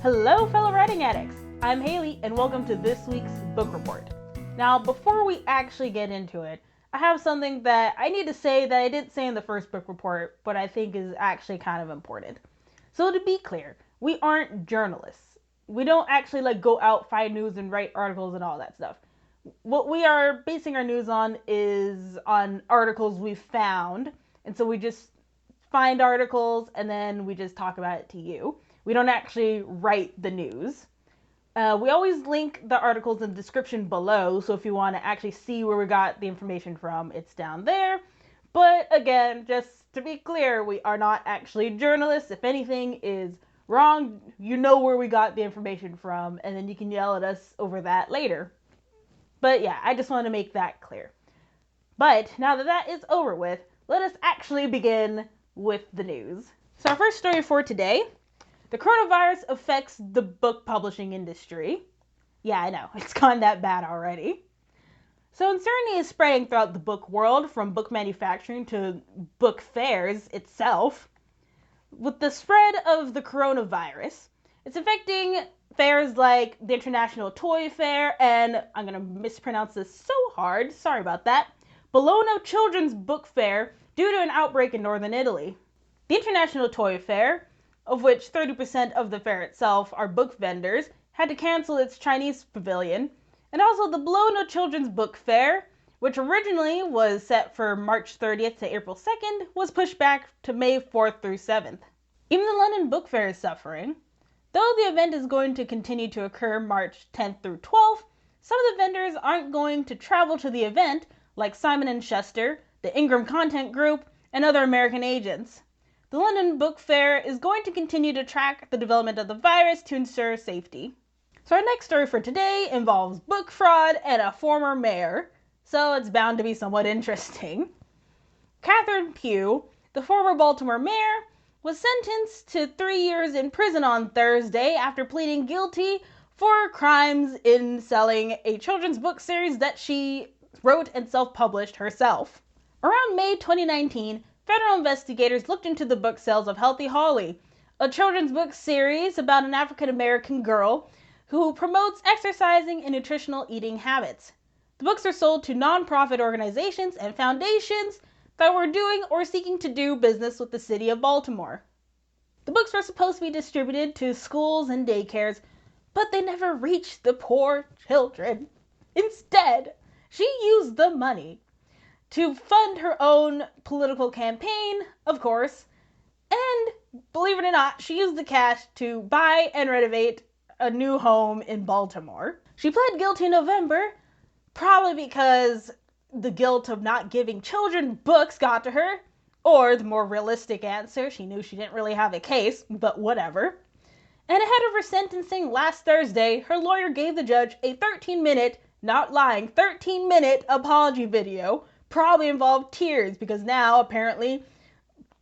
Hello, fellow writing addicts! I'm Haley, and welcome to this week's book report. Now, before we actually get into it, I have something that I need to say that I didn't say in the first book report, but I think is actually kind of important. So to be clear, we aren't journalists. We don't actually go out, find news, and write articles and all that stuff. What we are basing our news on is on articles we've found, and so we just find articles and then we just talk about it to you. We don't actually write the news. We always link the articles in the description below, so if you want to actually see where we got the information from, it's down there. But again, just to be clear, we are not actually journalists. If anything is wrong, you know where we got the information from, and then you can yell at us over that later. But yeah, I just want to make that clear. But now that that is over with, let us actually begin with the news. So our first story for today: the coronavirus affects the book publishing industry. Yeah, I know, it's gone that bad already. So uncertainty is spreading throughout the book world, from book manufacturing to book fairs itself. With the spread of the coronavirus, it's affecting fairs like the International Toy Fair and, I'm going to mispronounce this so hard, sorry about that, Bologna Children's Book Fair due to an outbreak in northern Italy. The International Toy Fair, of which 30% of the fair itself are book vendors, had to cancel its Chinese pavilion, and also the Bologna Children's Book Fair, which originally was set for March 30th to April 2nd, was pushed back to May 4th through 7th. Even the London Book Fair is suffering. Though the event is going to continue to occur March 10th through 12th, some of the vendors aren't going to travel to the event, like Simon & Schuster, the Ingram Content Group, and other American agents. The London Book Fair is going to continue to track the development of the virus to ensure safety. So our next story for today involves book fraud and a former mayor, so it's bound to be somewhat interesting. Catherine Pugh, the former Baltimore mayor, was sentenced to 3 years in prison on Thursday after pleading guilty for crimes in selling a children's book series that she wrote and self-published herself. Around May 2019, federal investigators looked into the book sales of Healthy Halle, a children's book series about an African-American girl who promotes exercising and nutritional eating habits. The books are sold to nonprofit organizations and foundations that were doing or seeking to do business with the city of Baltimore. The books were supposed to be distributed to schools and daycares, but they never reached the poor children. Instead, she used the money to fund her own political campaign, of course, and believe it or not, she used the cash to buy and renovate a new home in Baltimore. She pled guilty in November, probably because the guilt of not giving children books got to her, or the more realistic answer, she knew she didn't really have a case, but whatever. And ahead of her sentencing last Thursday, her lawyer gave the judge a 13-minute, not lying, 13-minute apology video. Probably involved tears, because now apparently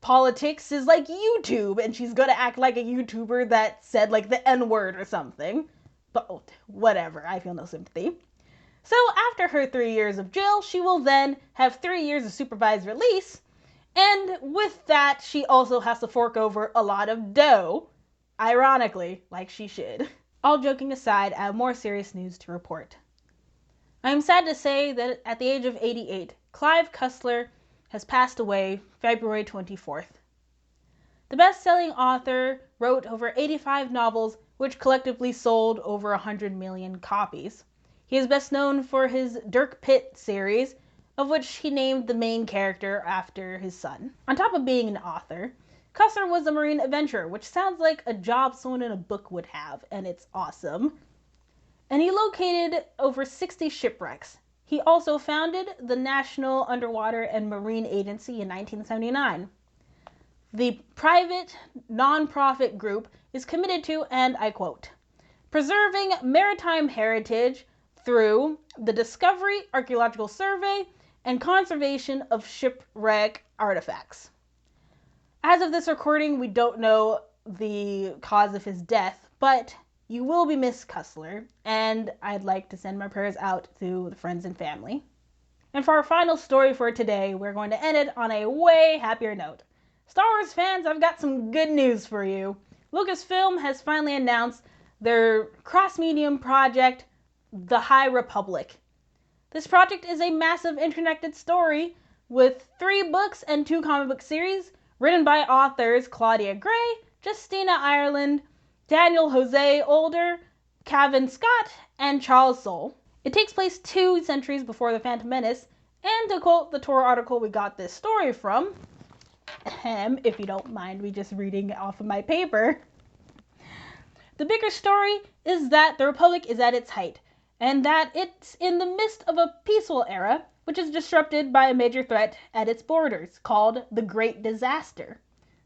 politics is like YouTube and she's gonna act like a YouTuber that said the N-word or something. But whatever, I feel no sympathy. So after her 3 years of jail, she will then have 3 years of supervised release, and with that she also has to fork over a lot of dough, ironically, like she should. All joking aside, I have more serious news to report. I am sad to say that at the age of 88, Clive Cussler has passed away February 24th. The best-selling author wrote over 85 novels, which collectively sold over 100 million copies. He is best known for his Dirk Pitt series, of which he named the main character after his son. On top of being an author, Cussler was a marine adventurer, which sounds like a job someone in a book would have, and it's awesome. And he located over 60 shipwrecks. He also founded the National Underwater and Marine Agency in 1979. The private, non-profit group is committed to, and I quote, preserving maritime heritage through the discovery, archaeological survey, and conservation of shipwreck artifacts. As of this recording, we don't know the cause of his death, but you will be missed, Cussler, and I'd like to send my prayers out to the friends and family. And for our final story for today, we're going to end it on a way happier note. Star Wars fans, I've got some good news for you. Lucasfilm has finally announced their cross-medium project, The High Republic. This project is a massive interconnected story with 3 books and 2 comic book series written by authors Claudia Gray, Justina Ireland, Daniel Jose Older, Cavan Scott, and Charles Soule. It takes place 2 centuries before The Phantom Menace, and to quote the Tor article we got this story from, if you don't mind me just reading off of my paper, the bigger story is that the Republic is at its height, and that it's in the midst of a peaceful era, which is disrupted by a major threat at its borders, called the Great Disaster.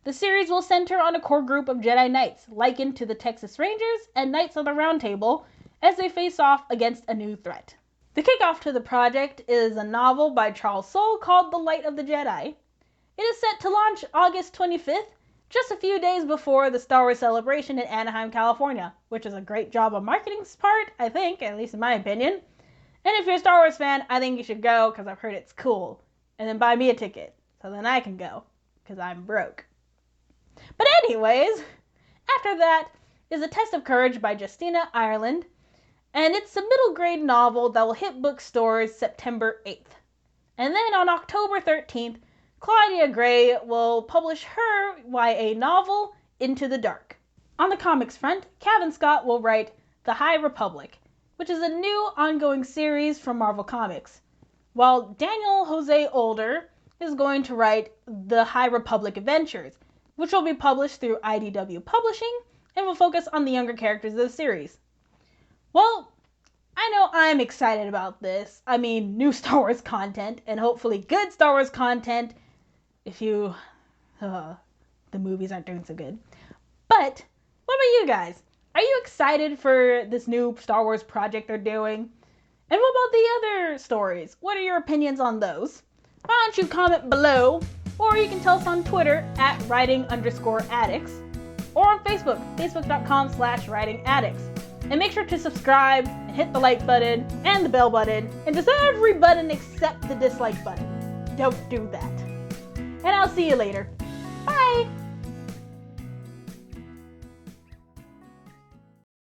The series will center on a core group of Jedi Knights, likened to the Texas Rangers and Knights of the Round Table, as they face off against a new threat. The kickoff to the project is a novel by Charles Soule called The Light of the Jedi. It is set to launch August 25th, just a few days before the Star Wars Celebration in Anaheim, California, which is a great job on marketing's part, I think, at least in my opinion. And if you're a Star Wars fan, I think you should go because I've heard it's cool. And then buy me a ticket so then I can go because I'm broke. But anyways, after that is A Test of Courage by Justina Ireland, and it's a middle grade novel that will hit bookstores September 8th. And then on October 13th, Claudia Gray will publish her YA novel, Into the Dark. On the comics front, Cavan Scott will write The High Republic, which is a new ongoing series from Marvel Comics, while Daniel Jose Older is going to write The High Republic Adventures, which will be published through IDW Publishing and will focus on the younger characters of the series. Well, I know I'm excited about this. I mean, new Star Wars content, and hopefully good Star Wars content if the movies aren't doing so good. But what about you guys? Are you excited for this new Star Wars project they're doing? And what about the other stories? What are your opinions on those? Why don't you comment below, or you can tell us on Twitter at writing_addicts, or on Facebook, facebook.com/writingaddicts. And make sure to subscribe and hit the like button and the bell button and just every button except the dislike button. Don't do that. And I'll see you later. Bye!